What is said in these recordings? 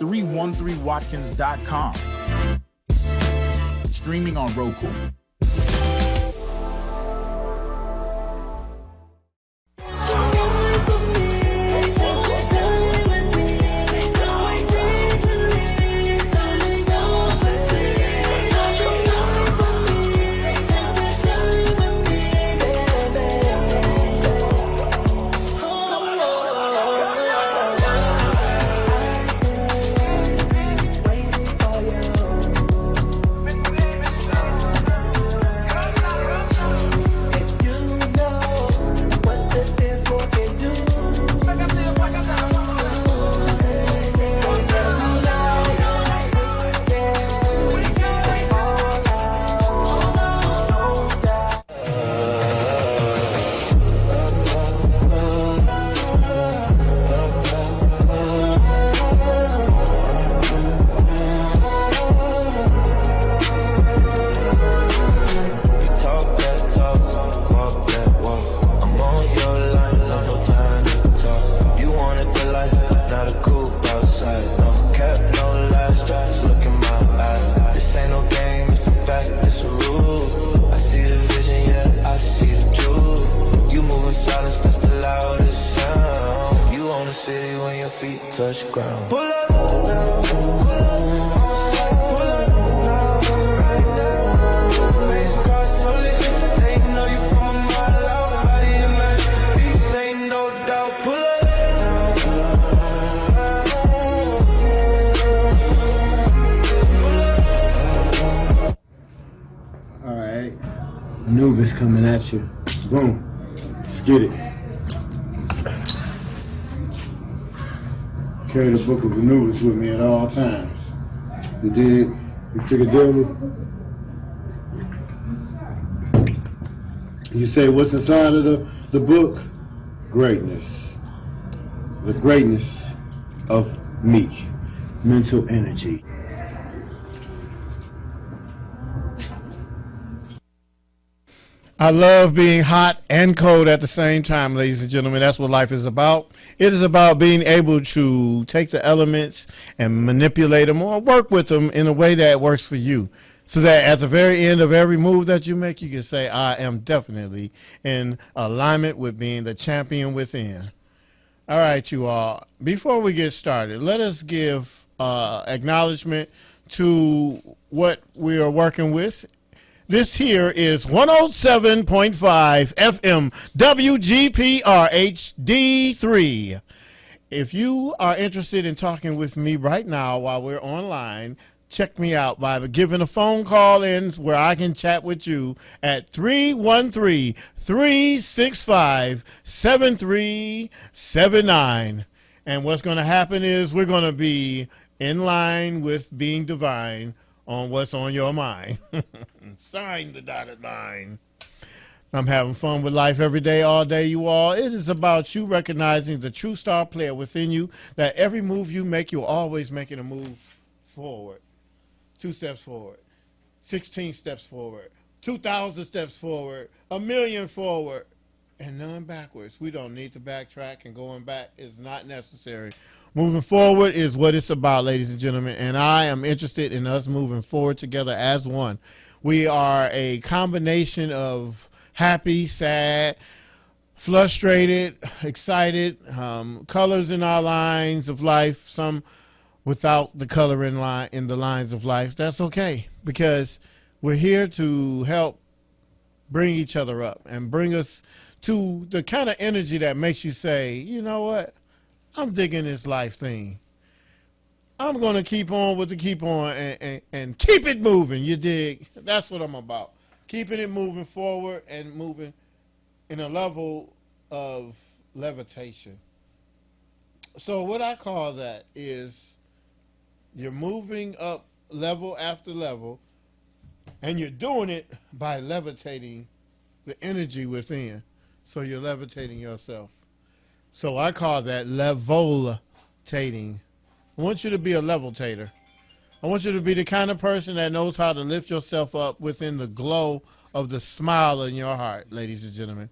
313watkins.com. Streaming on Roku. Anubis coming at you. Boom. Let's get it. Carry the book of Anubis with me at all times. You dig? You figure devil? You say what's inside of the book? Greatness. The greatness of me. Mental energy. I love being hot and cold at the same time, ladies and gentlemen. That's what life is about. It is about being able to take the elements and manipulate them or work with them in a way that works for you. So that at the very end of every move that you make, you can say, I am definitely in alignment with being the champion within. All right, you all. Before we get started, let us give acknowledgement to what we are working with. This here is 107.5 FM WGPR HD3. If you are interested in talking with me right now while we're online, check me out by giving a phone call in where I can chat with you at 313-365-7379. And what's going to happen is we're going to be in line with being divine on what's on your mind. Sign the dotted line. I'm having fun with life every day, all day, you all. It is about you recognizing the true star player within you, that every move you make, you're always making a move forward. 2 steps forward, 16 steps forward, 2,000 steps forward, 1,000,000 forward, and none backwards. We don't need to backtrack, and going back is not necessary. Moving forward is what it's about, ladies and gentlemen, and I am interested in us moving forward together as one. We are a combination of happy, sad, frustrated, excited, colors in our lines of life, some without the color in the lines of life. That's okay, because we're here to help bring each other up and bring us to the kind of energy that makes you say, you know what? I'm digging this life thing. I'm going to keep on with the keep on and keep it moving, you dig? That's what I'm about. Keeping it moving forward and moving in a level of levitation. So what I call that is you're moving up level after level, and you're doing it by levitating the energy within. So you're levitating yourself. So I call that levitating. I want you to be a levitator. I want you to be the kind of person that knows how to lift yourself up within the glow of the smile in your heart, ladies and gentlemen.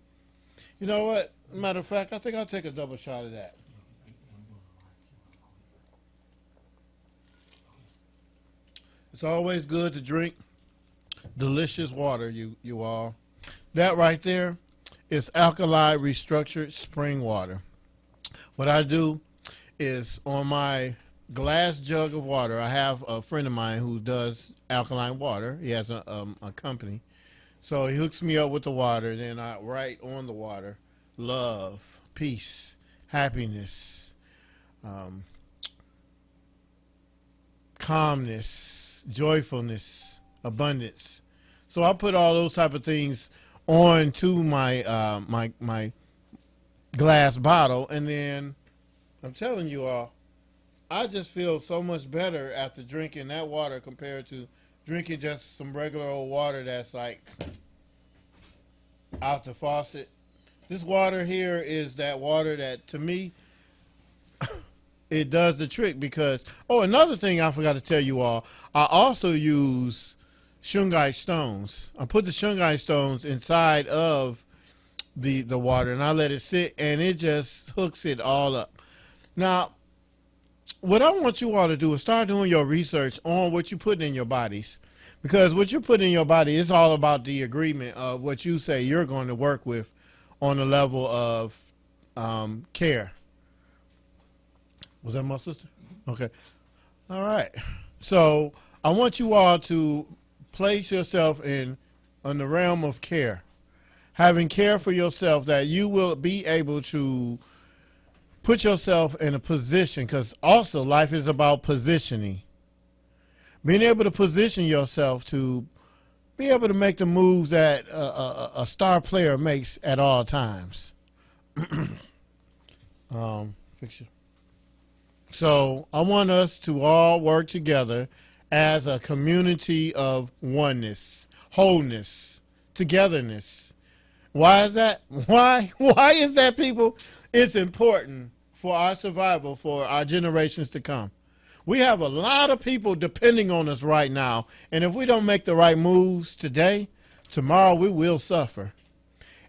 You know what? Matter of fact, I think I'll take a double shot of that. It's always good to drink delicious water, you all. That right there is alkali restructured spring water. What I do is on my glass jug of water, I have a friend of mine who does alkaline water. He has a company. So he hooks me up with the water, then I write on the water love, peace, happiness, calmness, joyfulness, abundance. So I put all those type of things onto my my glass bottle, and then I'm telling you all, I just feel so much better after drinking that water compared to drinking just some regular old water that's like out the faucet. This water here is that water that, to me, it does the trick because, oh, another thing I forgot to tell you all, I also use shungite stones. I put the shungite stones inside of the water, and I let it sit, and it just hooks it all up. Now, what I want you all to do is start doing your research on what you put in your bodies, because what you put in your body is all about the agreement of what you say you're going to work with on the level of care. Was that my sister? Okay. All right. So I want you all to place yourself in the realm of care, having care for yourself, that you will be able to put yourself in a position, because also life is about positioning. Being able to position yourself to be able to make the moves that a star player makes at all times. Fix you. So I want us to all work together as a community of oneness, wholeness, togetherness. Why is that? Why is that, people? It's important for our survival, for our generations to come. We have a lot of people depending on us right now, and if we don't make the right moves today, tomorrow we will suffer.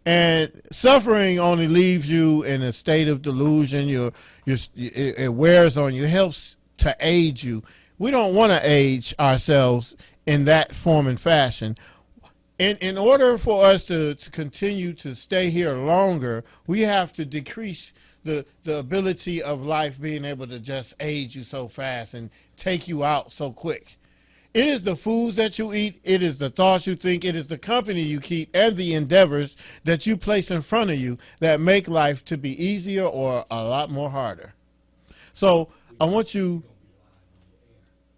And suffering only leaves you in a state of delusion. It wears on you. It helps to age you. We don't want to age ourselves in that form and fashion. In order for us to continue to stay here longer, we have to decrease the ability of life being able to just age you so fast and take you out so quick. It is the foods that you eat, it is the thoughts you think, it is the company you keep, and the endeavors that you place in front of you that make life to be easier or a lot more harder. So I want you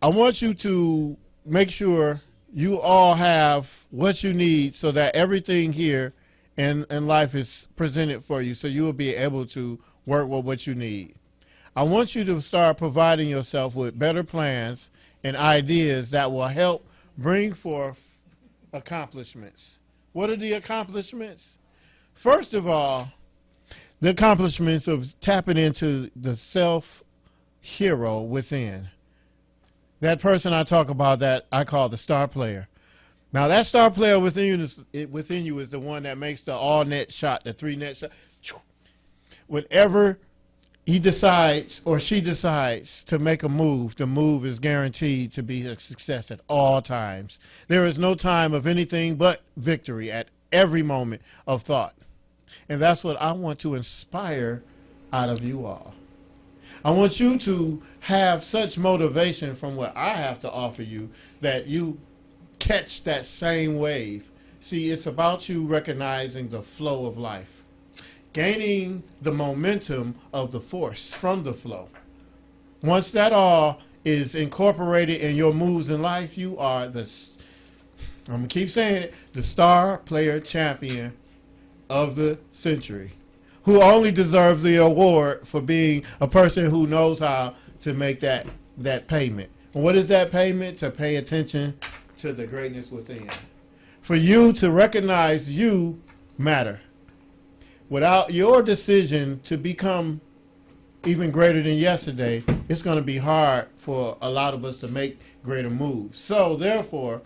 to make sure you all have what you need so that everything here in life is presented for you, so you will be able to work with what you need. I want you to start providing yourself with better plans and ideas that will help bring forth accomplishments. What are the accomplishments? First of all, the accomplishments of tapping into the self-hero within. That person I talk about that I call the star player. Now that star player within you is the one that makes the all-net shot, the 3-net shot. Whenever he decides or she decides to make a move, the move is guaranteed to be a success at all times. There is no time of anything but victory at every moment of thought. And that's what I want to inspire out of you all. I want you to have such motivation from what I have to offer you that you catch that same wave. See, it's about you recognizing the flow of life, gaining the momentum of the force from the flow. Once that all is incorporated in your moves in life, you are I'm going to keep saying it, the star player champion of the century, who only deserves the award for being a person who knows how to make that payment. And what is that payment? To pay attention to the greatness within. For you to recognize you matter. Without your decision to become even greater than yesterday, it's going to be hard for a lot of us to make greater moves. So therefore,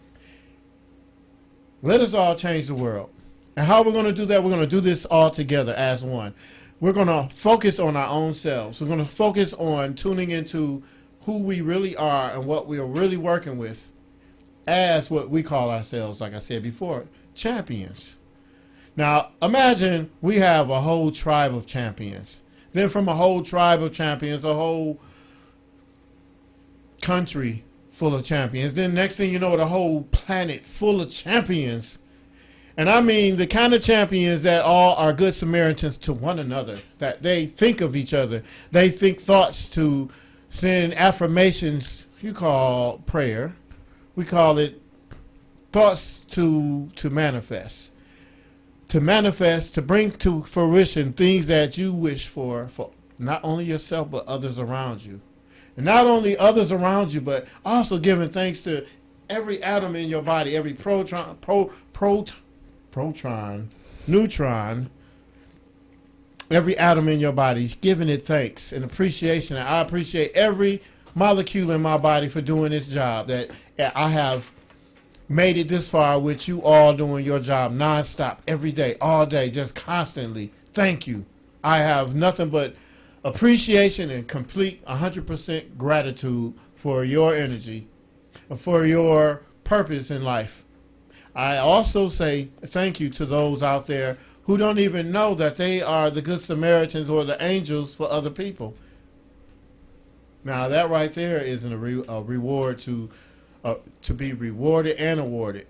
let us all change the world. And how we're going to do that, we're going to do this all together as one. We're going to focus on our own selves. We're going to focus on tuning into who we really are and what we are really working with. as what we call ourselves, like I said before, champions. Now, imagine we have a whole tribe of champions. Then from a whole tribe of champions, a whole country full of champions. Then next thing you know, the whole planet full of champions. And I mean the kind of champions that all are good Samaritans to one another, that they think of each other. They think thoughts to send affirmations, you call prayer. We call it thoughts to manifest. To manifest, to bring to fruition things that you wish for not only yourself, but others around you. And not only others around you, but also giving thanks to every atom in your body, every proton, neutron, every atom in your body, giving it thanks and appreciation. And I appreciate every molecule in my body for doing this job, that I have made it this far with you all doing your job nonstop, every day, all day, just constantly. Thank you. I have nothing but appreciation and complete 100% gratitude for your energy, for your purpose in life. I also say thank you to those out there who don't even know that they are the good Samaritans or the angels for other people. Now that right there is a reward to be rewarded and awarded.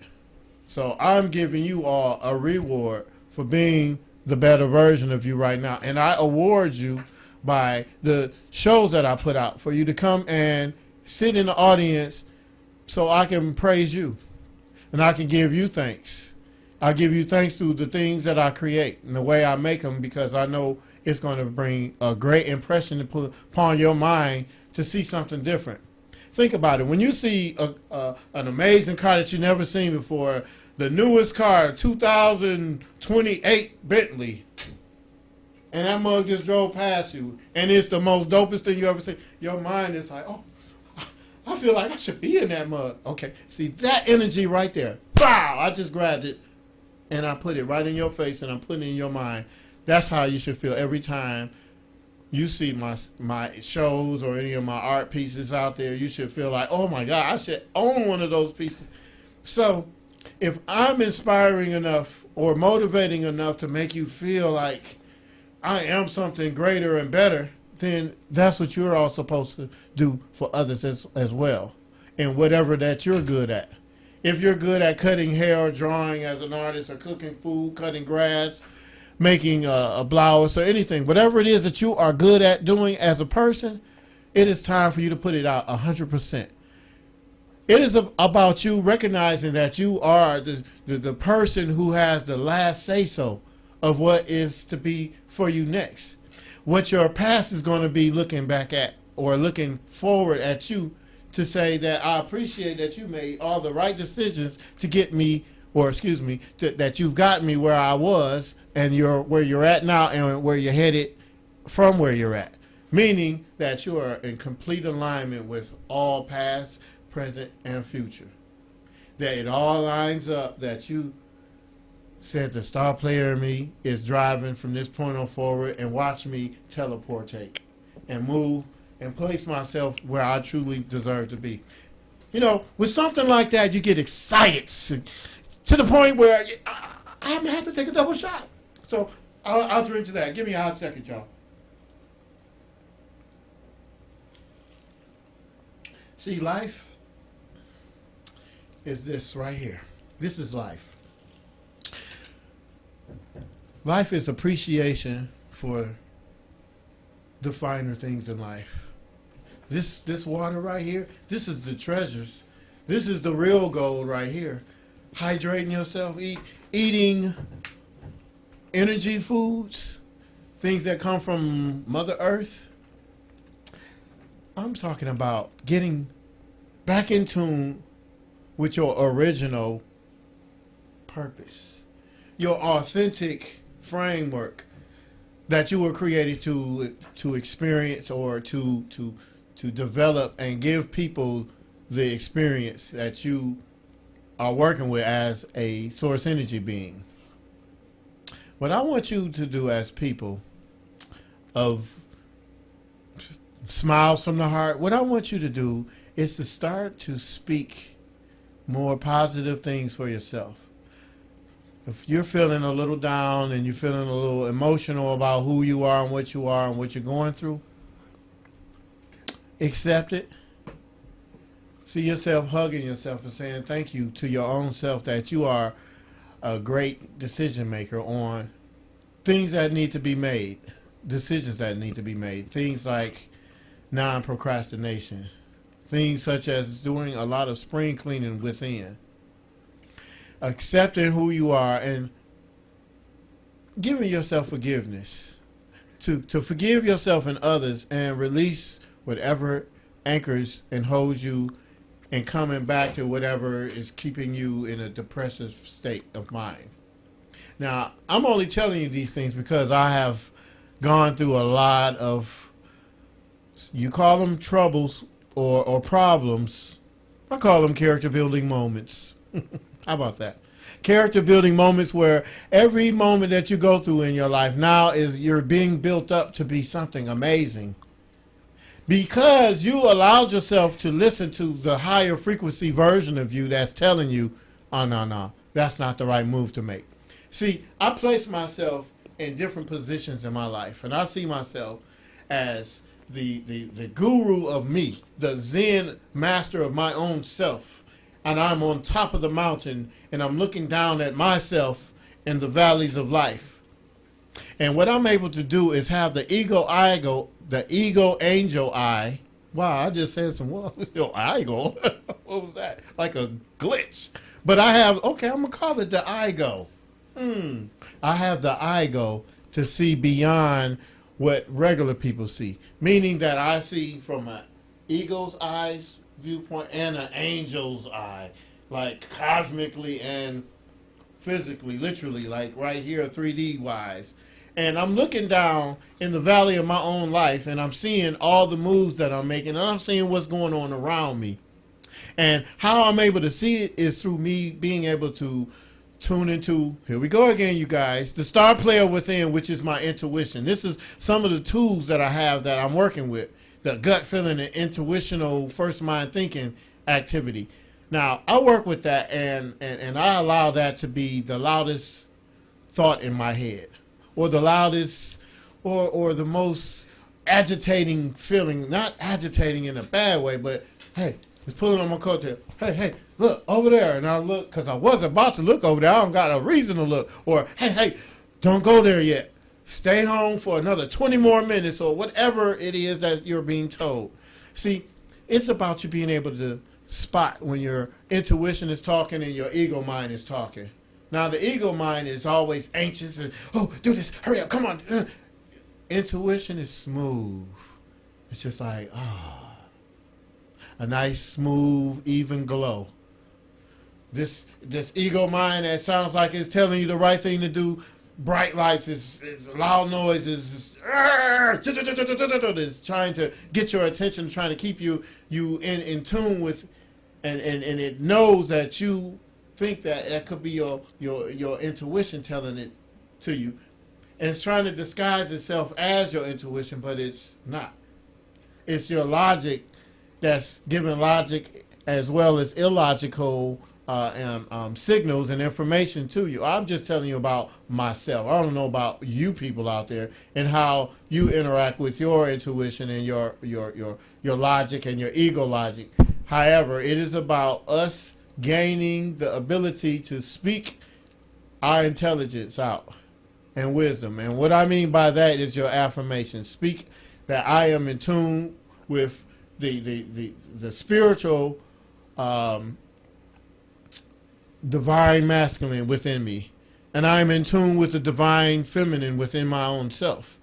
So I'm giving you all a reward for being the better version of you right now. And I award you by the shows that I put out for you to come and sit in the audience so I can praise you and I can give you thanks. I give you thanks through the things that I create and the way I make them, because I know it's going to bring a great impression upon your mind to see something different. Think about it. When you see an amazing car that you've never seen before, the newest car, 2028 Bentley, and that mug just drove past you, and it's the most dopest thing you ever seen, your mind is like, oh, I feel like I should be in that mug. Okay, see that energy right there. Wow, I just grabbed it, and I put it right in your face, and I'm putting it in your mind. That's how you should feel every time you see my shows or any of my art pieces out there. You should feel like, oh my God, I should own one of those pieces. So if I'm inspiring enough or motivating enough to make you feel like I am something greater and better, then that's what you're all supposed to do for others as well, in whatever that you're good at. If you're good at cutting hair, drawing as an artist, or cooking food, cutting grass, making a blouse or anything, whatever it is that you are good at doing as a person, it is time for you to put it out 100%. It is about you recognizing that you are the person who has the last say-so of what is to be for you next. What your past is going to be looking back at or looking forward at you to say that I appreciate that you made all the right decisions to get me, or excuse me, that you've got me where I was and where you're at now and where you're headed from where you're at. Meaning that you are in complete alignment with all past, present, and future. That it all lines up, that you said the star player in me is driving from this point on forward, and watch me teleportate and move and place myself where I truly deserve to be. You know, with something like that, you get excited to the point where I'm going to have to take a double shot. So I'll drink to that. Give me a hot second, y'all. See, life is this right here. This is life. Life is appreciation for the finer things in life. This water right here, this is the treasures. This is the real gold right here. Hydrating yourself, eating energy foods, things that come from Mother Earth. I'm talking about getting back in tune with your original purpose, your authentic framework that you were created to experience or to develop and give people the experience that you are working with as a source energy being. What I want you to do as people of smiles from the heart, what I want you to do is to start to speak more positive things for yourself. If you're feeling a little down and you're feeling a little emotional about who you are and what you're going through, accept it. See yourself hugging yourself and saying thank you to your own self that you are a great decision maker on things that need to be made, decisions that need to be made, things like non-procrastination, things such as doing a lot of spring cleaning within, accepting who you are and giving yourself forgiveness, to forgive yourself and others and release whatever anchors and holds you and coming back to whatever is keeping you in a depressive state of mind. Now, I'm only telling you these things because I have gone through a lot of, you call them troubles or problems, I call them character building moments. How about that? Character building moments where every moment that you go through in your life now is you're being built up to be something amazing. Because you allowed yourself to listen to the higher frequency version of you that's telling you, oh, no, that's not the right move to make. See, I place myself in different positions in my life, and I see myself as the guru of me, the Zen master of my own self. And I'm on top of the mountain, and I'm looking down at myself in the valleys of life. And what I'm able to do is have the ego angel eye. Wow, I just said some ego. What was that? Like a glitch. But I have, okay, I'm going to call it the ego. I have the ego to see beyond what regular people see. Meaning that I see from an ego's eyes viewpoint and an angel's eye. Like cosmically and physically, literally, like right here, 3D wise. And I'm looking down in the valley of my own life, and I'm seeing all the moves that I'm making, and I'm seeing what's going on around me. And how I'm able to see it is through me being able to tune into, here we go again, you guys, the star player within, which is my intuition. This is some of the tools that I have that I'm working with, the gut feeling and intuitional first mind thinking activity. Now, I work with that, and I allow that to be the loudest thought in my head, or the loudest, or the most agitating feeling, not agitating in a bad way, but, hey, it's pulling on my coattail. Hey, look, over there. And I look, because I was about to look over there. I don't got a reason to look. Or, hey, don't go there yet. Stay home for another 20 more minutes, or whatever it is that you're being told. See, it's about you being able to spot when your intuition is talking and your ego mind is talking. Now, the ego mind is always anxious and, oh, do this, hurry up, come on. Intuition is smooth. It's just like, a nice, smooth, even glow. This ego mind that sounds like it's telling you the right thing to do, bright lights, is loud noises, it's trying to get your attention, trying to keep you in tune with, and it knows that you think that could be your intuition telling it to you, and it's trying to disguise itself as your intuition, but it's not. It's your logic that's giving logic as well as illogical signals and information to you. I'm just telling you about myself. I don't know about you people out there and how you interact with your intuition and your logic and your ego logic. However, it is about us gaining the ability to speak our intelligence out and wisdom. And what I mean by that is your affirmation. Speak that I am in tune with the spiritual divine masculine within me, and I am in tune with the divine feminine within my own self,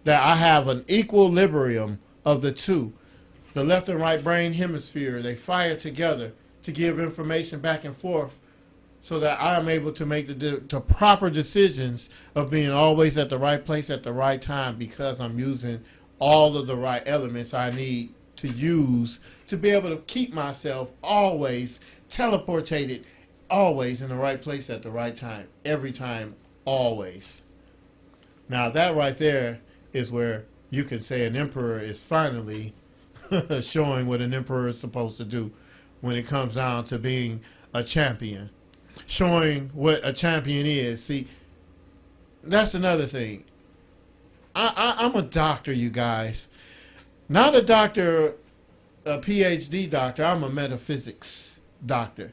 that I have an equilibrium of the two. The left and right brain hemisphere, they fire together to give information back and forth so that I am able to make the proper decisions of being always at the right place at the right time, because I'm using all of the right elements I need to use to be able to keep myself always teleportated, always in the right place at the right time, every time, always. Now that right there is where you can say an emperor is finally showing what an emperor is supposed to do when it comes down to being a champion, showing what a champion is. See, that's another thing. I'm a doctor, you guys. Not a doctor, a PhD doctor. I'm a metaphysics doctor.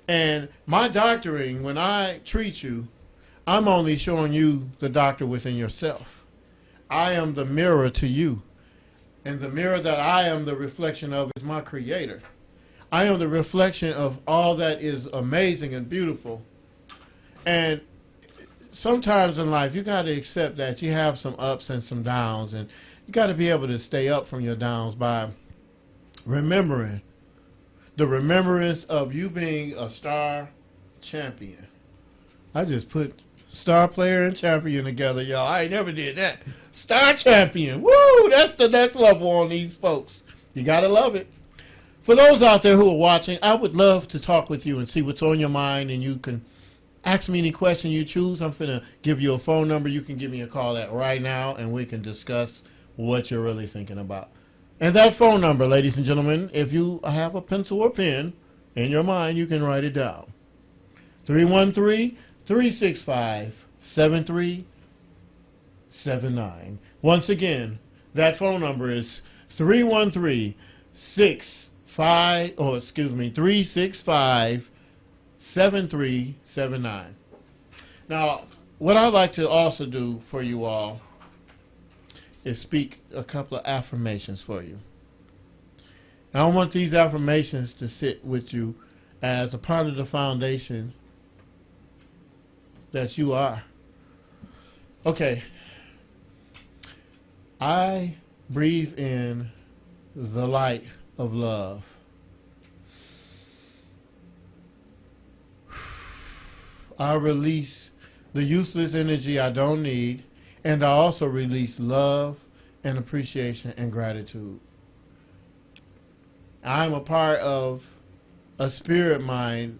And my doctoring, when I treat you, I'm only showing you the doctor within yourself. I am the mirror to you. And the mirror that I am the reflection of is my creator. I am the reflection of all that is amazing and beautiful. And sometimes in life, you got to accept that you have some ups and some downs. And you got to be able to stay up from your downs by remembering the remembrance of you being a star champion. I just put star player and champion together, y'all. I ain't never did that. Star champion. Woo! That's the next level on these folks. You got to love it. For those out there who are watching, I would love to talk with you and see what's on your mind, and you can ask me any question you choose. I'm going to give you a phone number you can give me a call at right now, and we can discuss what you're really thinking about. And that phone number, ladies and gentlemen, if you have a pencil or pen in your mind, you can write it down. 313-365-7379. Once again, that phone number is 365-7379. Now, what I'd like to also do for you all is speak a couple of affirmations for you. And I want these affirmations to sit with you as a part of the foundation that you are. Okay. I breathe in the light of love. I release the useless energy I don't need, and I also release love and appreciation and gratitude. I'm a part of a spirit mind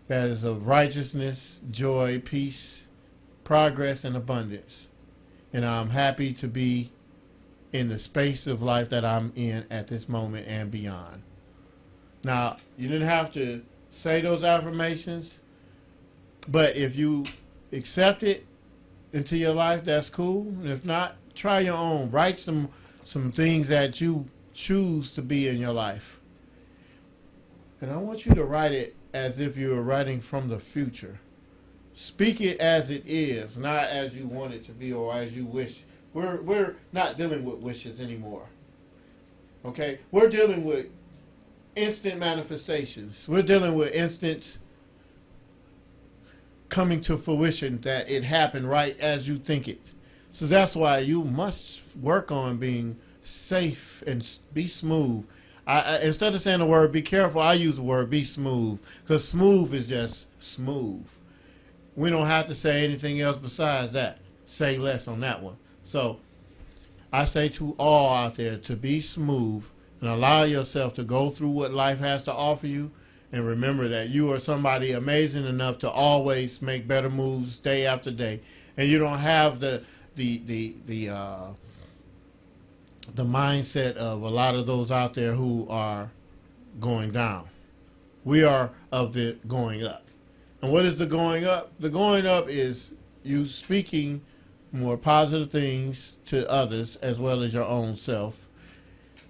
that is of righteousness, joy, peace, progress, and abundance. And I'm happy to be in the space of life that I'm in at this moment and beyond. Now, you didn't have to say those affirmations, but if you accept it into your life, that's cool. If not, try your own. Write some things that you choose to be in your life. And I want you to write it as if you were writing from the future. Speak it as it is, not as you want it to be or as you wish. We're not dealing with wishes anymore. Okay? We're dealing with instant manifestations. We're dealing with instant coming to fruition, that it happened right as you think it. So that's why you must work on being safe and be smooth. Instead of saying the word be careful, I use the word be smooth, because smooth is just smooth. We don't have to say anything else besides that. Say less on that one. So I say to all out there to be smooth and allow yourself to go through what life has to offer you. And remember that you are somebody amazing enough to always make better moves day after day. And you don't have the mindset of a lot of those out there who are going down. We are of the going up. And what is the going up? The going up is you speaking more positive things to others as well as your own self.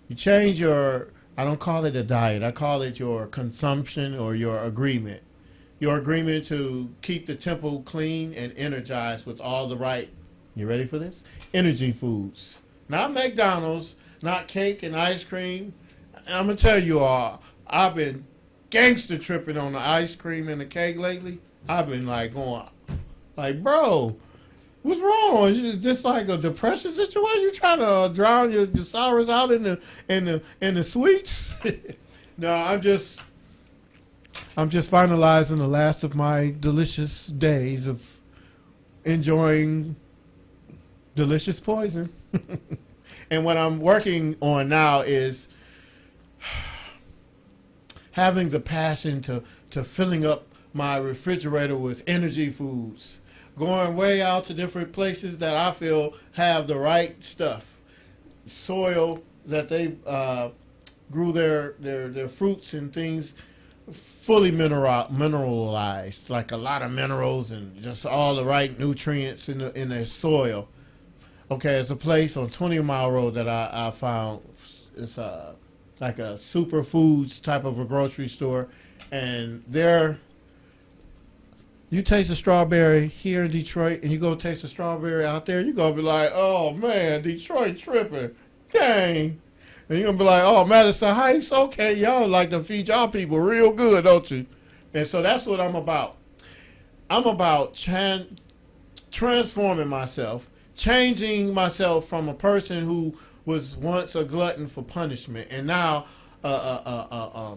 You change your, I don't call it a diet, I call it your consumption or your agreement. Your agreement to keep the temple clean and energized with all the right, you ready for this? Energy foods. Not McDonald's, not cake and ice cream. I'm going to tell you all, I've been gangster tripping on the ice cream and the cake lately. I've been like going, like, bro, what's wrong? Is it just like a depression situation? You trying to drown your sorrows out in the sweets? No, I'm just finalizing the last of my delicious days of enjoying delicious poison. And what I'm working on now is having the passion to filling up my refrigerator with energy foods, going way out to different places that I feel have the right stuff, soil that they grew their fruits and things fully mineralized, like a lot of minerals and just all the right nutrients in the soil. Okay, it's a place on 20 Mile Road that I found. It's like a superfoods type of a grocery store, and there you taste a strawberry here in Detroit, and you go taste a strawberry out there, you're gonna be like, oh man, Detroit tripping, dang. And you're gonna be like, oh, Madison Heights, okay, y'all like to feed y'all people real good, don't you? And so that's what I'm about. I'm about transforming myself, changing myself from a person who was once a glutton for punishment and now a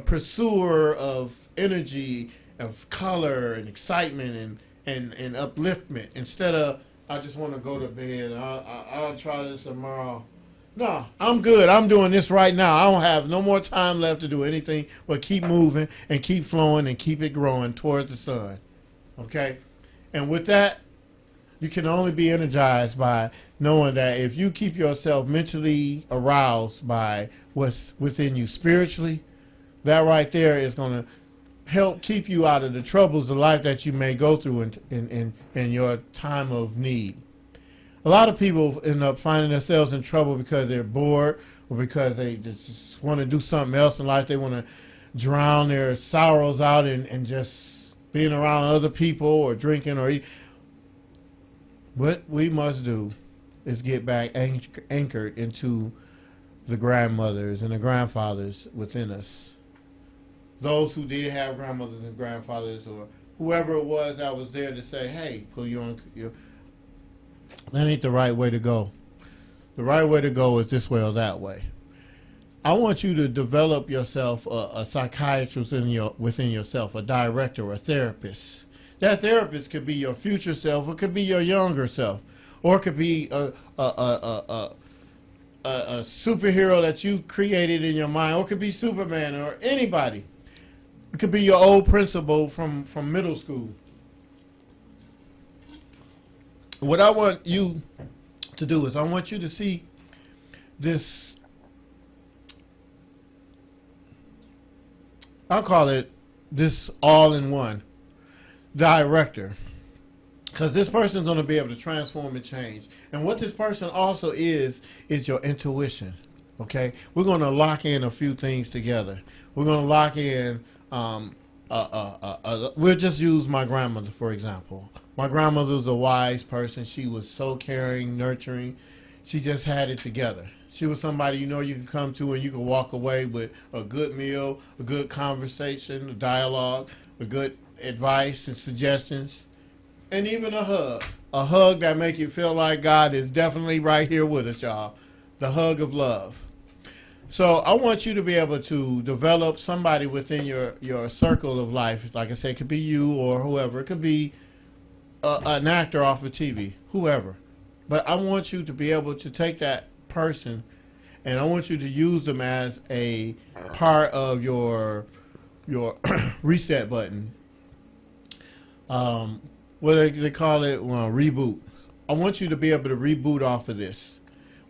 pursuer of energy, of color and excitement and upliftment. Instead of, I just want to go to bed, I'll try this tomorrow. No, I'm good. I'm doing this right now. I don't have no more time left to do anything but keep moving and keep flowing and keep it growing towards the sun. Okay? And with that, you can only be energized by knowing that if you keep yourself mentally aroused by what's within you spiritually, that right there is going to help keep you out of the troubles of life that you may go through in your time of need. A lot of people end up finding themselves in trouble because they're bored or because they just want to do something else in life. They want to drown their sorrows out and just being around other people or drinking or eating. What we must do is get back anchored into the grandmothers and the grandfathers within us. Those who did have grandmothers and grandfathers or whoever it was that was there to say, hey, pull you on your... That ain't the right way to go. The right way to go is this way or that way. I want you to develop yourself a psychiatrist within yourself, a director, a therapist. That therapist could be your future self, or it could be your younger self, or it could be a superhero that you created in your mind, or it could be Superman or anybody. It could be your old principal from middle school. What I want you to do is I want you to see this, I'll call it this all-in-one director, because this person is going to be able to transform and change. And what this person also is your intuition. Okay, we're going to lock in a few things together. We're going to lock in. We'll just use my grandmother for example. My grandmother was a wise person. She was so caring, nurturing. She just had it together. She was somebody you could come to and you could walk away with a good meal, a good conversation, a dialogue, a good advice and suggestions, and even a hug. A hug that make you feel like God is definitely right here with us, y'all. The hug of love. So I want you to be able to develop somebody within your circle of life. Like I said, it could be you or whoever. It could be an actor off of TV, whoever. But I want you to be able to take that person and I want you to use them as a part of your reset button. What they call it, reboot. I want you to be able to reboot off of this,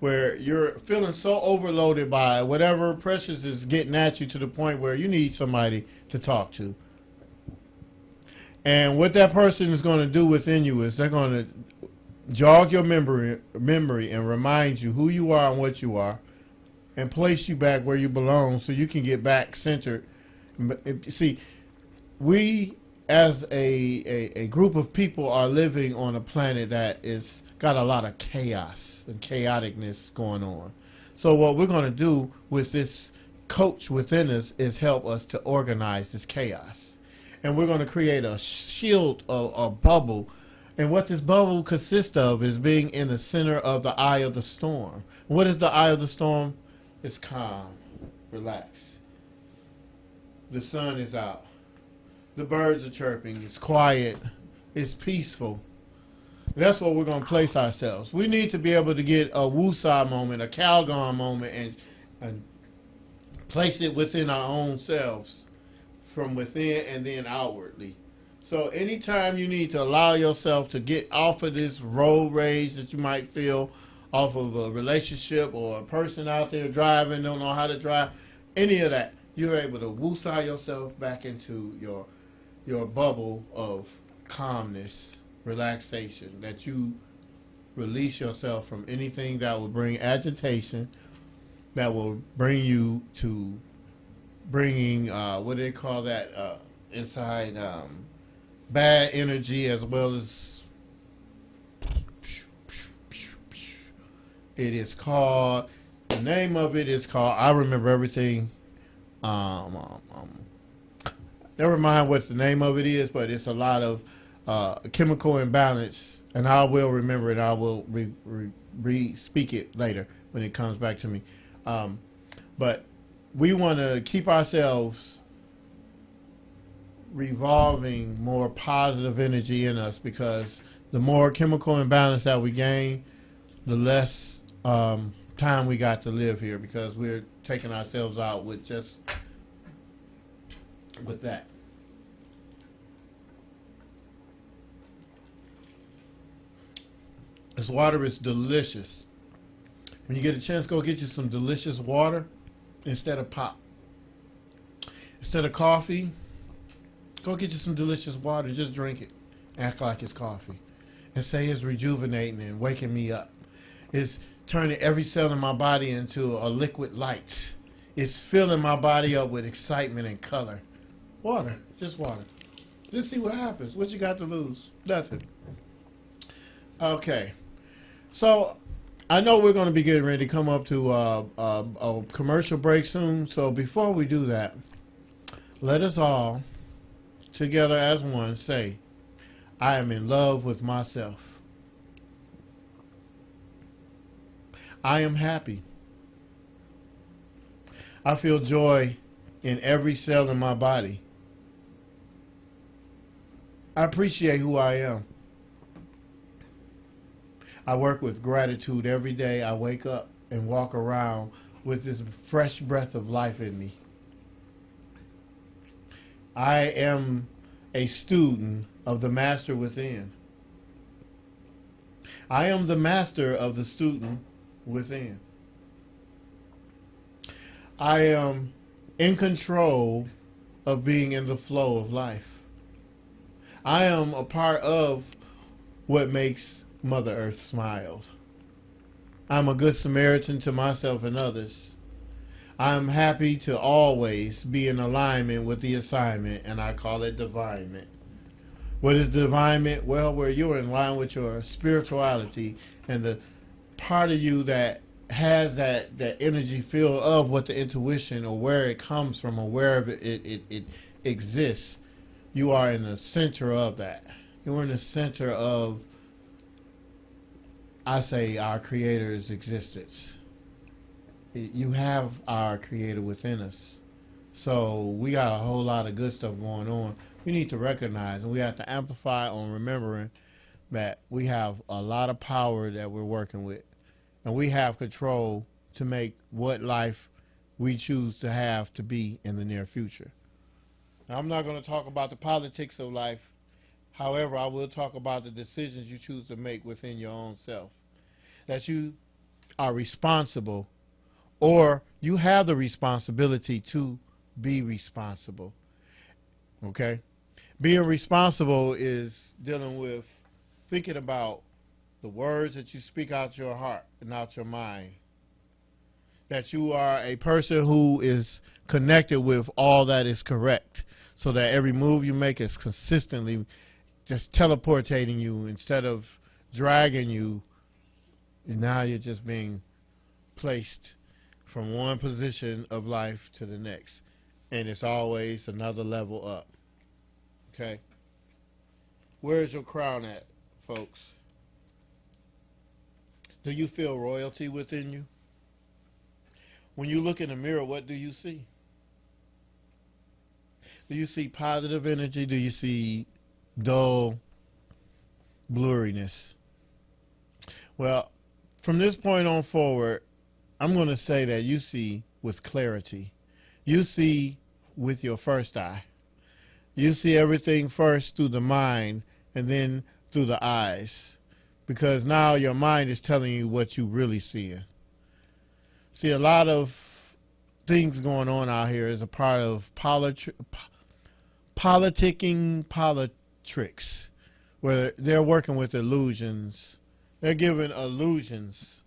where you're feeling so overloaded by whatever pressures is getting at you to the point where you need somebody to talk to. And what that person is going to do within you is they're going to jog your memory and remind you who you are and what you are and place you back where you belong so you can get back centered. See, we as a group of people are living on a planet that is got a lot of chaos and chaoticness going on. So what we're going to do with this coach within us is help us to organize this chaos. And we're going to create a shield, a bubble. And what this bubble consists of is being in the center of the eye of the storm. What is the eye of the storm? It's calm, relaxed. The sun is out. The birds are chirping. It's quiet. It's peaceful. That's where we're going to place ourselves. We need to be able to get a woosah moment, a Calgon moment, and place it within our own selves, from within and then outwardly. So anytime you need to allow yourself to get off of this road rage that you might feel off of a relationship or a person out there driving, don't know how to drive, any of that, you're able to woosah yourself back into your bubble of calmness, relaxation, that you release yourself from anything that will bring agitation, that will bring you to bringing, what do they call that, inside, bad energy, as well as it is called, the name of it is called, I remember everything, never mind what the name of it is, but it's a lot of chemical imbalance, and I will remember it. I will speak it later when it comes back to me. But we want to keep ourselves revolving more positive energy in us, because the more chemical imbalance that we gain, the less time we got to live here, because we're taking ourselves out with just with that. This water is delicious. When you get a chance, go get you some delicious water instead of pop. Instead of coffee, go get you some delicious water. Just drink it. Act like it's coffee. And say it's rejuvenating and waking me up. It's turning every cell in my body into a liquid light. It's filling my body up with excitement and color. Water. Just water. Just see what happens. What you got to lose? Nothing. Okay. So I know we're going to be getting ready to come up to a commercial break soon. So before we do that, let us all together as one say, I am in love with myself. I am happy. I feel joy in every cell in my body. I appreciate who I am. I work with gratitude every day. I wake up and walk around with this fresh breath of life in me. I am a student of the master within. I am the master of the student within. I am in control of being in the flow of life. I am a part of what makes Mother Earth smile. I'm a good Samaritan to myself and others. I'm happy to always be in alignment with the assignment, and I call it divinement. What is divinement? Well, where you're in line with your spirituality and the part of you that has that energy feel of what the intuition or where it comes from or wherever it exists. You are in the center of that. You're in the center of, I say, our Creator's existence. You have our Creator within us. So we got a whole lot of good stuff going on. We need to recognize, and we have to amplify on remembering that we have a lot of power that we're working with. And we have control to make what life we choose to have to be in the near future. Now, I'm not going to talk about the politics of life. However, I will talk about the decisions you choose to make within your own self. That you are responsible, or you have the responsibility to be responsible. Okay? Being responsible is dealing with thinking about the words that you speak out your heart and out your mind. That you are a person who is connected with all that is correct, so that every move you make is consistently just teleportating you instead of dragging you. And now you're just being placed from one position of life to the next. And it's always another level up. Okay? Where's your crown at, folks? Do you feel royalty within you? When you look in the mirror, what do you see? Do you see positive energy? Do you see dull blurriness? Well, from this point on forward, I'm going to say that you see with clarity. You see with your first eye. You see everything first through the mind and then through the eyes. Because now your mind is telling you what you really see. See, a lot of things going on out here is a part of politicking politics, where they're working with illusions. They're giving illusions.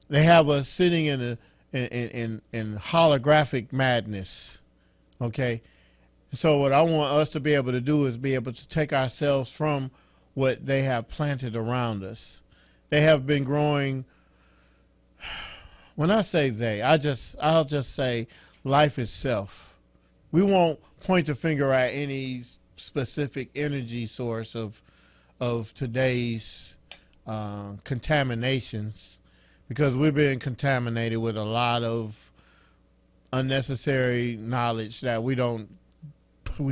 They have us sitting in holographic madness. Okay? So what I want us to be able to do is be able to take ourselves from what they have planted around us. They have been growing. When I say they, I'll just say life itself. We won't point the finger at any specific energy source of today's contaminations, because we're being contaminated with a lot of unnecessary knowledge that we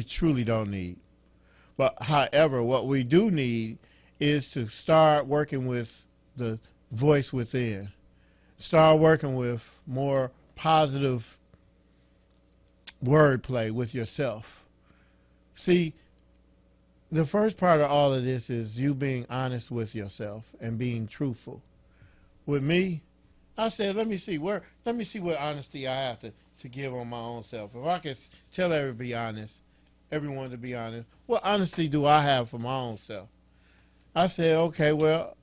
truly don't need. But however, what we do need is to start working with the voice within. Start working with more positive wordplay with yourself. See, the first part of all of this is you being honest with yourself and being truthful. With me, I said, let me see what honesty I have to give on my own self. If I could tell everyone to be honest, what honesty do I have for my own self? I said, okay, well,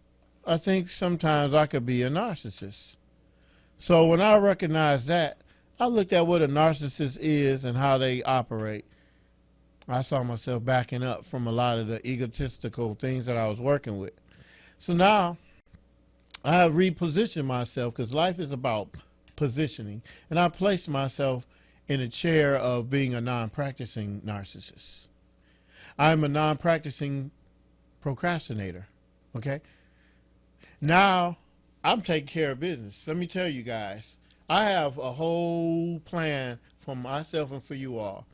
I think sometimes I could be a narcissist. So when I recognized that, I looked at what a narcissist is and how they operate. I saw myself backing up from a lot of the egotistical things that I was working with. So now I have repositioned myself, because life is about positioning. And I placed myself in a chair of being a non-practicing narcissist. I'm a non-practicing procrastinator. Okay? Now I'm taking care of business. Let me tell you guys, I have a whole plan for myself and for you all.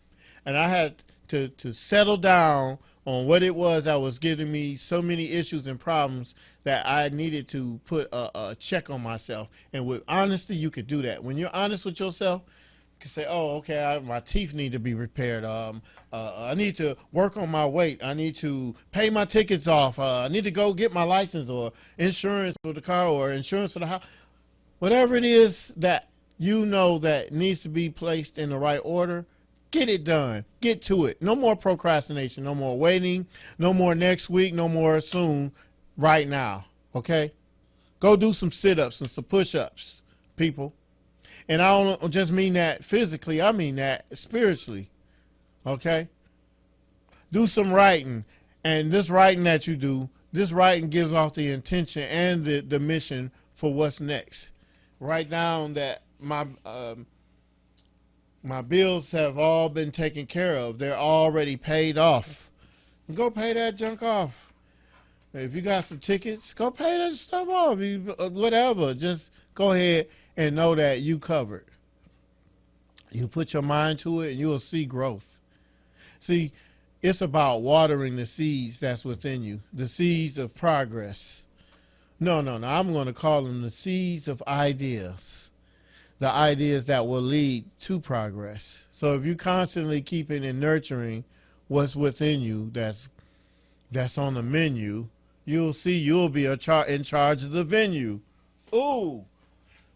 And I had to settle down on what it was that was giving me so many issues and problems that I needed to put a check on myself. And with honesty, you could do that. When you're honest with yourself, you can say, oh, okay, my teeth need to be repaired. I need to work on my weight. I need to pay my tickets off. I need to go get my license or insurance for the car or insurance for the house. Whatever it is that you know that needs to be placed in the right order, get it done. Get to it. No more procrastination. No more waiting. No more next week. No more soon. Right now. Okay? Go do some sit-ups and some push-ups, people. And I don't just mean that physically. I mean that spiritually. Okay? Do some writing. And this writing that you do, this writing gives off the intention and the mission for what's next. Write down that my bills have all been taken care of. They're already paid off. Go pay that junk off. If you got some tickets, go pay that stuff off. Whatever. Just go ahead and know that you covered. You put your mind to it and you'll see growth. See, it's about watering the seeds that's within you, the seeds of progress. No. I'm going to call them the seeds of ideas. The ideas that will lead to progress. So if you constantly keeping and nurturing what's within you that's on the menu, you'll see you'll be in charge of the venue. Ooh,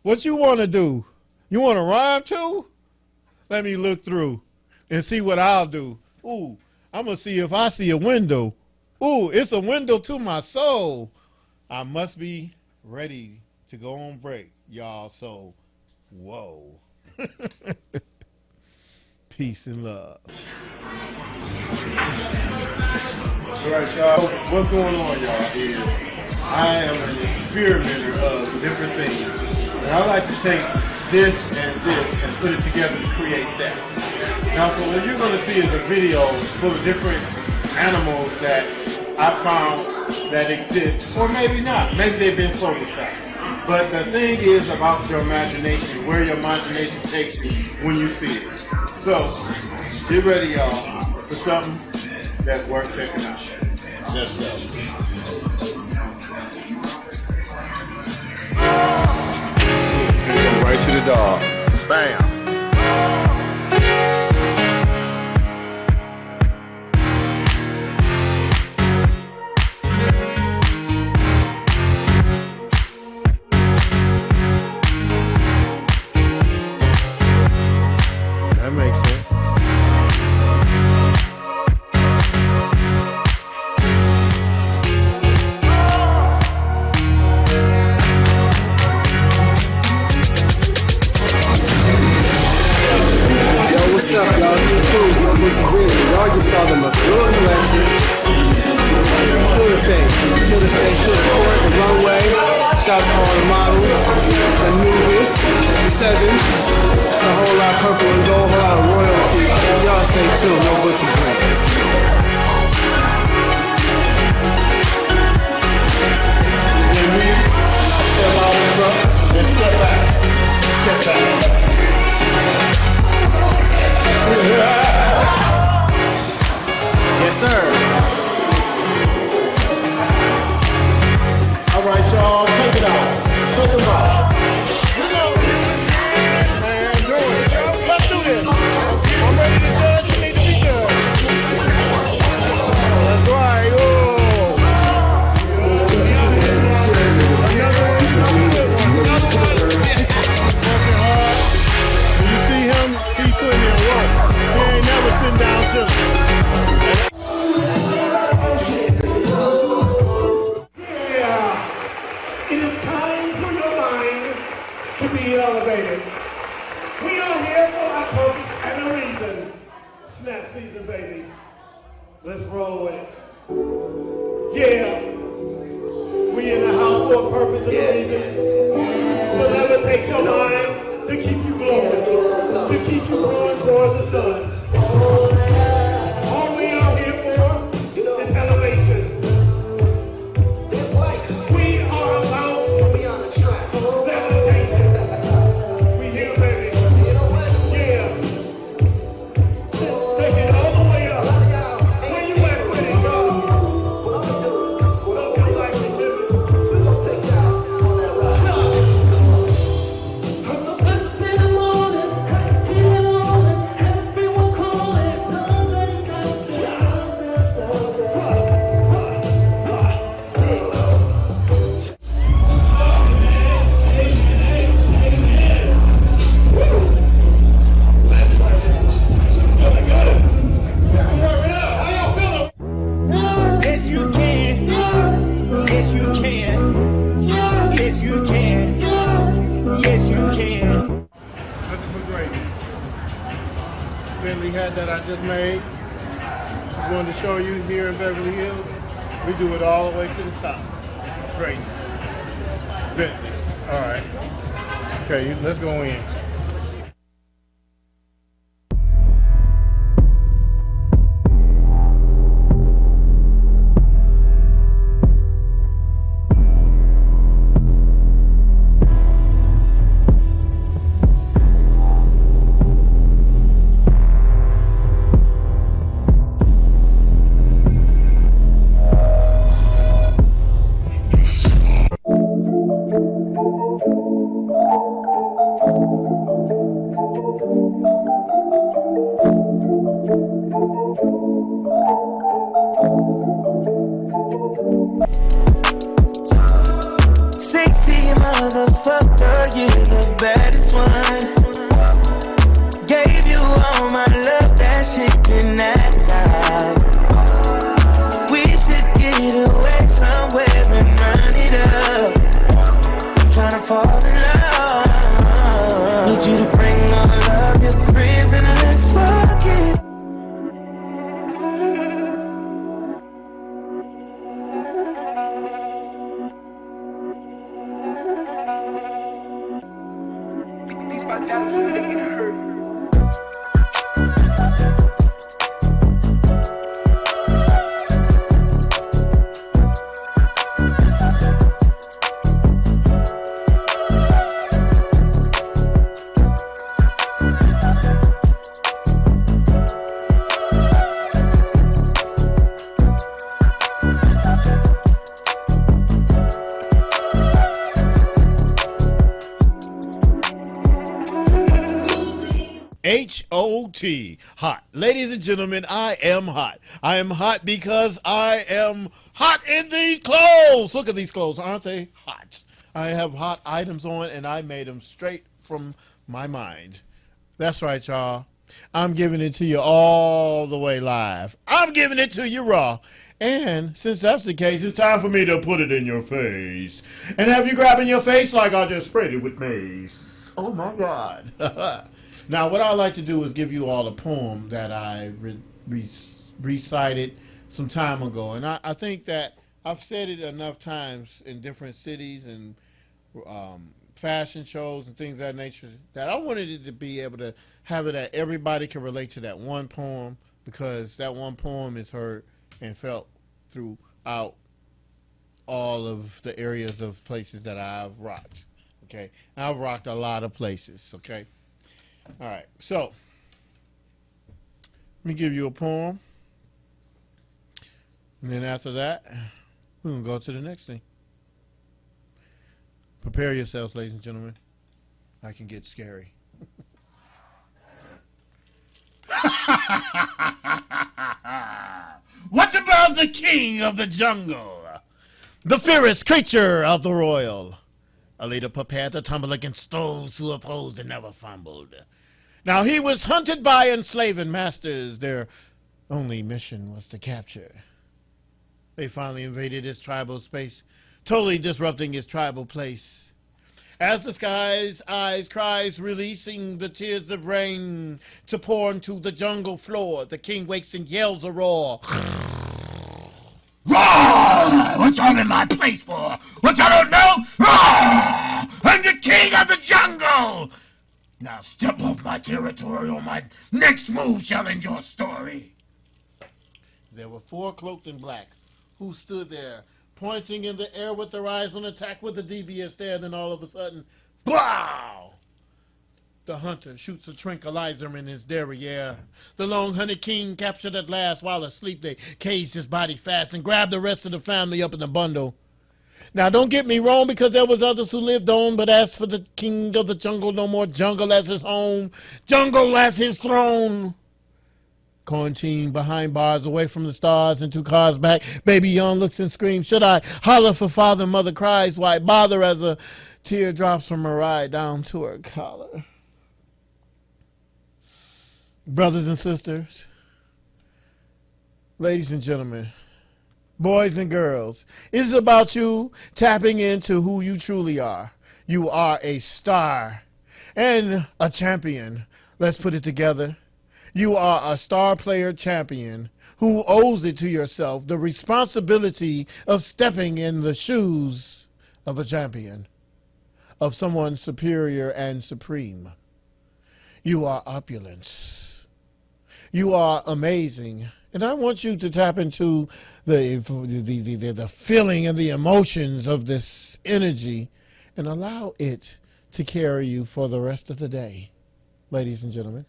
what you want to do? You want to rhyme too? Let me look through and see what I'll do. Ooh, I'm going to see if I see a window. Ooh, it's a window to my soul. I must be ready to go on break, y'all. So, whoa. Peace and love. All right, y'all. What's going on, y'all, is I am an experimenter of different things. And I like to take this and put it together to create that. Now, so what you're going to see is a video full of different animals that I found that exist, or maybe not. Maybe they've been photoshopped. But the thing is about your imagination, where your imagination takes you when you see it. So, get ready, y'all, for something that's worth checking out. Let's go. Go right to the dog. Bam. notebooks and dreams. Y'all just saw the Mcclure collection. Kill the stage. Kill the stage, kill the court, the runway. Shout out to all the models, the Nubis, the Sevin. It's a whole lot of purple and gold, a whole lot of royalty. Y'all stay tuned, no books and dreams. When we step out in front, then step back. Step back. Yes, sir. All right, y'all, take it out. Take it out. Man, do it. Let's do this. I'm ready to judge. You need to be judged. That's right. Oh. Another one. Working hard. When you see him, he's putting in work. He ain't never sitting down chilling. It is time for your mind to be elevated. We are here for our purpose and a reason. Snap season, baby. Let's roll with it. Yeah. We in the house for a purpose and a reason. So never take your mind to keep you glowing, to keep you growing towards the sun. All we are here for is elevation. We are about elevation. We here, baby. Yeah. Take it all the way up. Where you at with it, y'all? Looking like we living. Yes, you can. Yes, you can. Yes, you can. Yes, you can. Nothing but greatness. Bentley hat that I just made. Just wanted to show you here in Beverly Hills. We do it all the way to the top. Greatness. Bentley. All right. Okay, let's go in. Sexy motherfucker, you the baddest one. Gave you all my love, that shit been that loud. We should get away somewhere and run it up. I'm tryna fall in love. Need you to bring all of your friends and let's fuck it. These my dollars are making it hurt. H-O-T, hot. Ladies and gentlemen, I am hot. I am hot because I am hot in these clothes. Look at these clothes. Aren't they hot? I have hot items on, and I made them straight from my mind. That's right, y'all. I'm giving it to you all the way live. I'm giving it to you raw. And since that's the case, it's time for me to put it in your face. And have you grabbing your face like I just sprayed it with mace. Oh, my God. Now, what I'd like to do is give you all a poem that I recited some time ago. And I think that I've said it enough times in different cities and fashion shows and things of that nature that I wanted it to be able to have it that everybody can relate to that one poem, because that one poem is heard and felt throughout all of the areas of places that I've rocked. Okay, I've rocked a lot of places. Okay, all right. So let me give you a poem, and then after that, we're gonna go to the next thing. Prepare yourselves, ladies and gentlemen. I can get scary. What about the king of the jungle? The fierce creature of the royal. A leader prepared to tumble against those who opposed and never fumbled. Now he was hunted by enslaving masters. Their only mission was to capture. They finally invaded his tribal space, totally disrupting his tribal place. As the sky's eyes cries, releasing the tears of rain to pour into the jungle floor, the king wakes and yells a roar. Roar! What y'all in my place for? What y'all don't know? Roar! I'm the king of the jungle! Now step off my territory or my next move shall end your story. There were 4 cloaked in black who stood there, pointing in the air with their eyes on attack with a devious stare, and all of a sudden, wow! The hunter shoots a tranquilizer in his derriere. The long-hunted king captured at last. While asleep, they caged his body fast and grabbed the rest of the family up in a bundle. Now, don't get me wrong, because there was others who lived on, but as for the king of the jungle, no more jungle as his home, jungle as his throne. Quarantine behind bars, away from the stars and 2 cars back. Baby Young looks and screams, should I holler for father? Mother cries, why bother, as a tear drops from her eye down to her collar. Brothers and sisters, ladies and gentlemen, boys and girls, it's about you tapping into who you truly are. You are a star and a champion. Let's put it together. You are a star player champion who owes it to yourself the responsibility of stepping in the shoes of a champion, of someone superior and supreme. You are opulence. You are amazing. And I want you to tap into the feeling and the emotions of this energy and allow it to carry you for the rest of the day, ladies and gentlemen.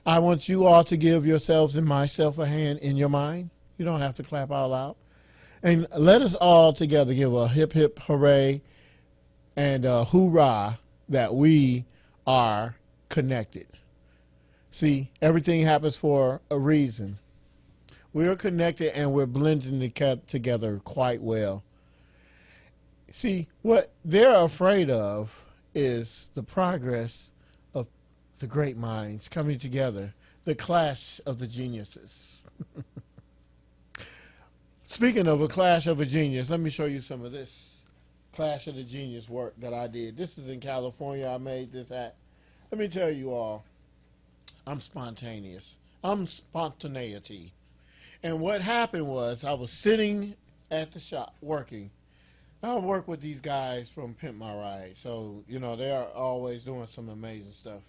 I want you all to give yourselves and myself a hand in your mind. You don't have to clap out loud. And let us all together give a hip, hip, hooray and a hoorah that we are connected. See, everything happens for a reason. We are connected and we're blending together quite well. See, what they're afraid of is the progress of the great minds coming together, the clash of the geniuses. Speaking of a clash of a genius, let me show you some of this clash of the genius work that I did. This is in California. I made this at. Let me tell you all, I'm spontaneous. I'm spontaneity. And what happened was I was sitting at the shop working. I work with these guys from Pimp My Ride. So, you know, they are always doing some amazing stuff.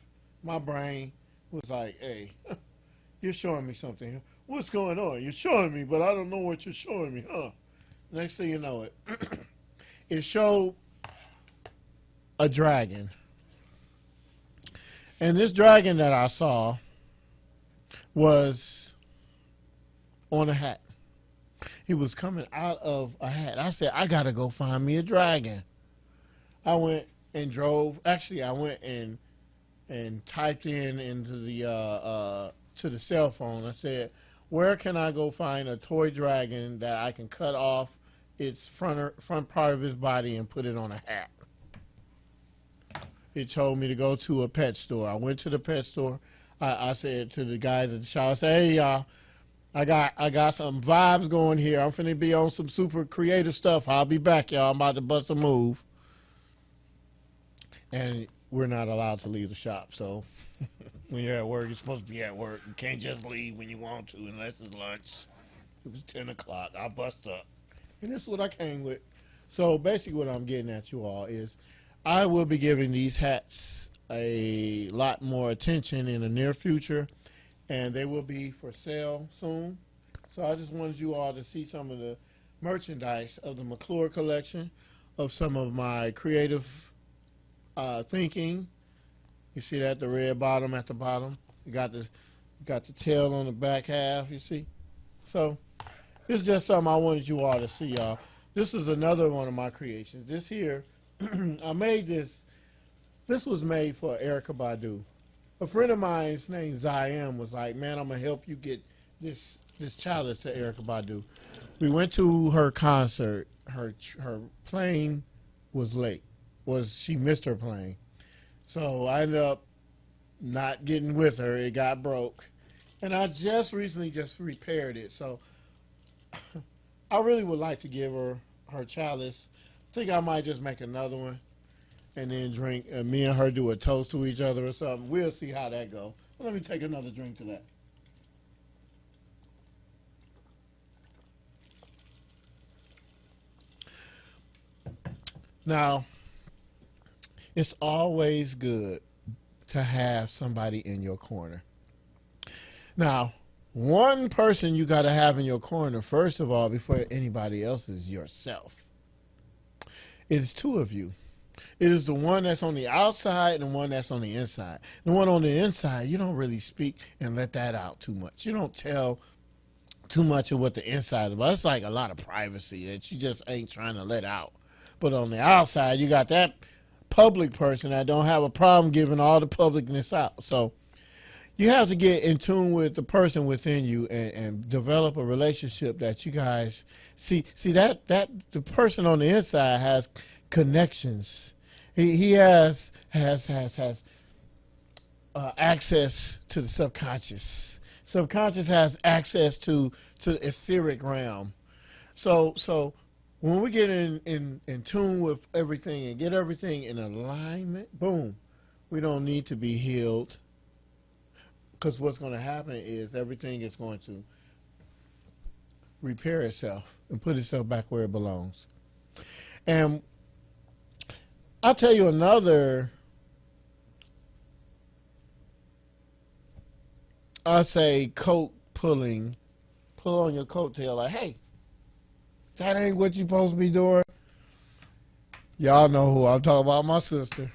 My brain was like, hey, you're showing me something. What's going on? You're showing me, but I don't know what you're showing me, huh? Next thing you know it, it showed a dragon. And this dragon that I saw was on a hat. He was coming out of a hat. I said, I got to go find me a dragon. I went and drove. Actually, I went and typed into the to the cell phone. I said, where can I go find a toy dragon that I can cut off its front part of his body and put it on a hat? It told me to go to a pet store. I went to the pet store. I said to the guys at the shop, I said, hey, y'all, I got some vibes going here. I'm finna be on some super creative stuff. I'll be back, y'all. I'm about to bust a move. And we're not allowed to leave the shop, so When you're at work, you're supposed to be at work. You can't just leave when you want to unless it's lunch. It was 10 o'clock. I bust up. And this is what I came with. So basically what I'm getting at you all is I will be giving these hats a lot more attention in the near future, and they will be for sale soon. So I just wanted you all to see some of the merchandise of the Mcclure collection, of some of my creative thinking. You see that, the red bottom at the bottom? You got the tail on the back half, you see? So it's just something I wanted you all to see, y'all. This is another one of my creations. This here, I made this. This was made for Erykah Badu. A friend of mine's named Ziam was like, man, I'm going to help you get this chalice to Erykah Badu. We went to her concert. Her plane was late. She missed her plane. So I ended up not getting with her. It got broke. And I just recently repaired it. So I really would like to give her chalice. I think I might just make another one and then drink. And me and her do a toast to each other or something. We'll see how that goes. Let me take another drink to that. Now, it's always good to have somebody in your corner. Now, one person you got to have in your corner, first of all, before anybody else, is yourself. It is two of you. It is the one that's on the outside and the one that's on the inside. The one on the inside, you don't really speak and let that out too much. You don't tell too much of what the inside is about. It's like a lot of privacy that you just ain't trying to let out. But on the outside, you got that public person that don't have a problem giving all the publicness out. So you have to get in tune with the person within you and develop a relationship that you guys see that the person on the inside has connections. He has access to the subconscious. Subconscious has access to the etheric realm. So when we get in tune with everything and get everything in alignment, boom, we don't need to be healed, because what's going to happen is everything is going to repair itself and put itself back where it belongs. And I'll tell you another, I say pull on your coattail, like, hey, that ain't what you supposed to be doing. Y'all know who I'm talking about, my sister.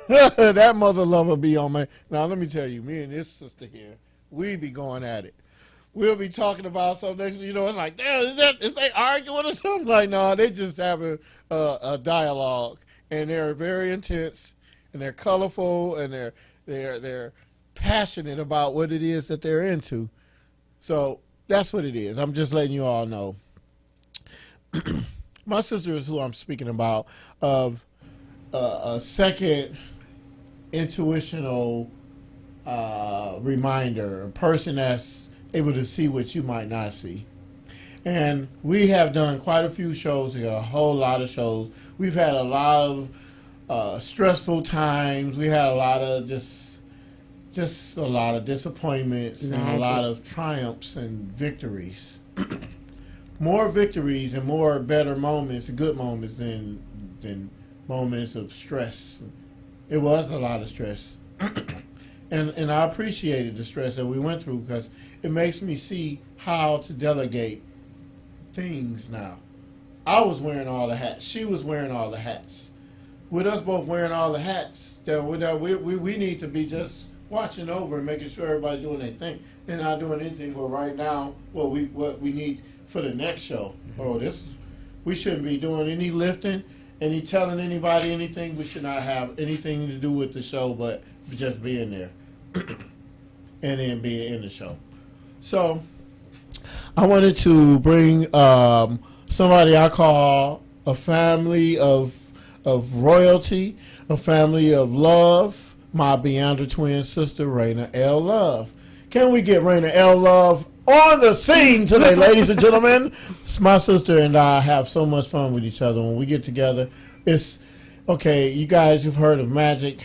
That mother lover be on me. Now, let me tell you, me and this sister here, we be going at it. We'll be talking about something next, it's like, damn, is they arguing or something? Like, no, they just having a dialogue, and they're very intense, and they're colorful, and they're passionate about what it is that they're into. So that's what it is. I'm just letting you all know. My sister is who I'm speaking about, of a second intuitional reminder, a person that's able to see what you might not see. And we have done quite a few shows here, a whole lot of shows. We've had a lot of stressful times. We had a lot of just a lot of disappointments and a lot of triumphs and victories. More victories and more better moments, good moments than moments of stress. It was a lot of stress. And I appreciated the stress that we went through, because it makes me see how to delegate things now. I was wearing all the hats. She was wearing all the hats. With us both wearing all the hats, we need to be just watching over and making sure everybody's doing their thing. They're not doing anything but right now what we need for the next show. We shouldn't be doing any lifting, any telling anybody anything. We should not have anything to do with the show but just being there and then being in the show. So I wanted to bring somebody I call a family of royalty, a family of love, my Beyonder twin sister, Raina L. Love. Can we get Raina L. Love on the scene today, ladies and gentlemen? My sister and I have so much fun with each other when we get together. It's okay, you guys, you've heard of magic.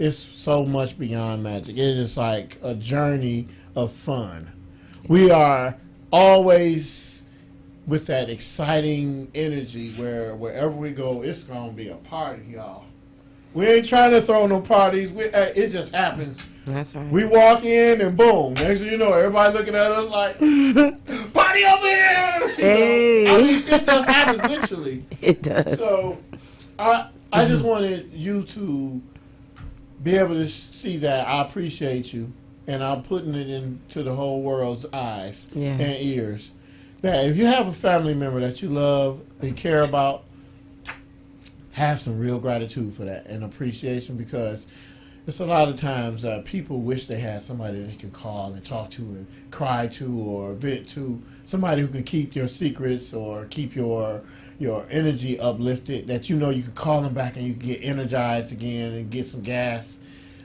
it's so much beyond magic. It is like a journey of fun. We are always with that exciting energy where wherever we go, it's going to be a party, y'all. We ain't trying to throw no parties. It just happens. That's right. We walk in and boom. Next thing you know, everybody looking at us like, party over here! Hey. I mean, it just happens literally. It does. So, I just wanted you to be able to see that I appreciate you, and I'm putting it into the whole world's eyes and ears. That if you have a family member that you love and care about, have some real gratitude for that and appreciation, because it's a lot of times people wish they had somebody they can call and talk to and cry to or vent to, somebody who can keep your secrets or keep your energy uplifted, that you know you can call them back and you can get energized again and get some gas.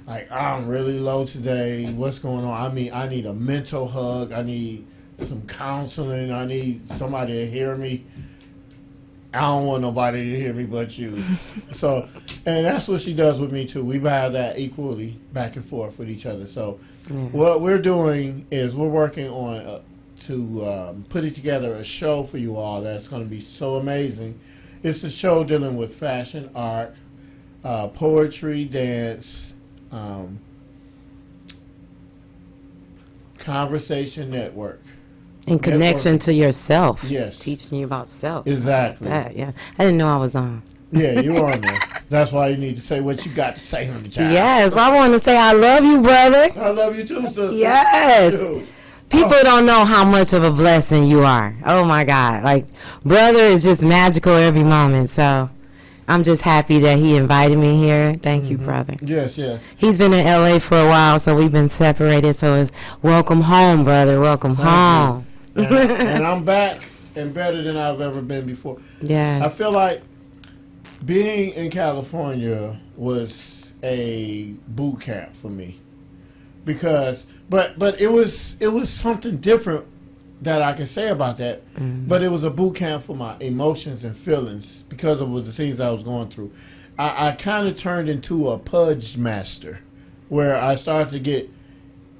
Like, I'm really low today. What's going on? I mean, I need a mental hug. I need some counseling. I need somebody to hear me. I don't want nobody to hear me but you. So, and that's what she does with me too. We have that equally back and forth with each other. So, what we're doing is we're working on to putting together a show for you all that's going to be so amazing. It's a show dealing with fashion, art, poetry, dance, conversation network. In connection to yourself. Yes. Teaching you about self. Exactly. Like that, yeah. I didn't know I was on. Yeah, you are on there. That's why you need to say what you got to say on the child. Yes, well, I want to say I love you, brother. I love you too, sister. Yes. Dude. People don't know how much of a blessing you are. Oh, my God. Like, brother is just magical every moment. So I'm just happy that he invited me here. Thank you, brother. Yes, yes. He's been in L.A. for a while, so we've been separated. So it's welcome home, brother. Welcome home. And I'm back and better than I've ever been before. Yes. I feel like being in California was a boot camp for me, because but it was something different that I can say about that. But it was a boot camp for my emotions and feelings because of the things I was going through. I kind of turned into a pudge master, where I started to get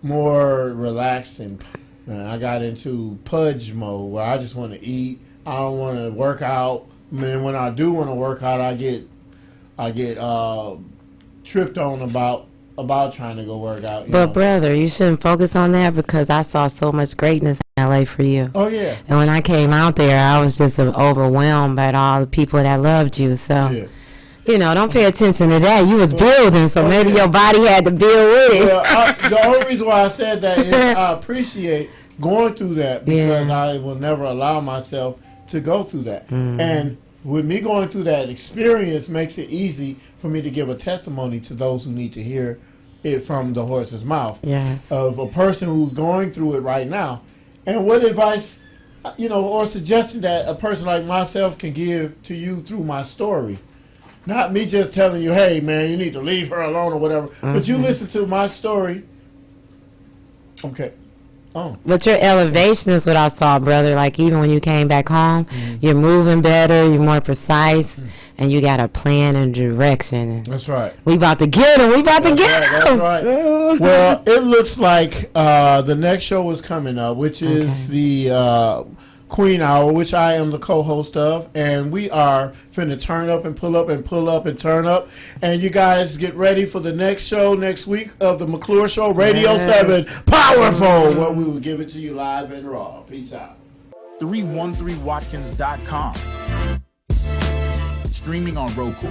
more relaxed, and I got into pudge mode where I just want to eat. I don't want to work out. Man, when I do want to work out, I get tripped on about trying to go work out. But brother, you shouldn't focus on that, because I saw so much greatness in LA for you. Oh yeah. And when I came out there, I was just overwhelmed by all the people that loved you. So, you know, don't pay attention to that. You was building, so maybe your body had to build with it. Well, the only reason why I said that is I appreciate going through that, because I will never allow myself to go through that. And with me going through that experience makes it easy for me to give a testimony to those who need to hear it from the horse's mouth. Yes. Of a person who's going through it right now. And what advice, or suggestion that a person like myself can give to you through my story. Not me just telling you, hey, man, you need to leave her alone or whatever. But you listen to my story. Okay. Oh. But your elevation is what I saw, brother. Like, even when you came back home, you're moving better, you're more precise, and you got a plan and direction. That's right. We about to get him. That's right. Well, it looks like the next show is coming up, which is the Queen Hour, which I am the co-host of, and we are finna turn up and pull up and pull up and turn up. And you guys get ready for the next show next week of the Mcclure Show, Radio 7, Powerful, where we will give it to you live and raw. Peace out. 313watkins.com. Streaming on Roku.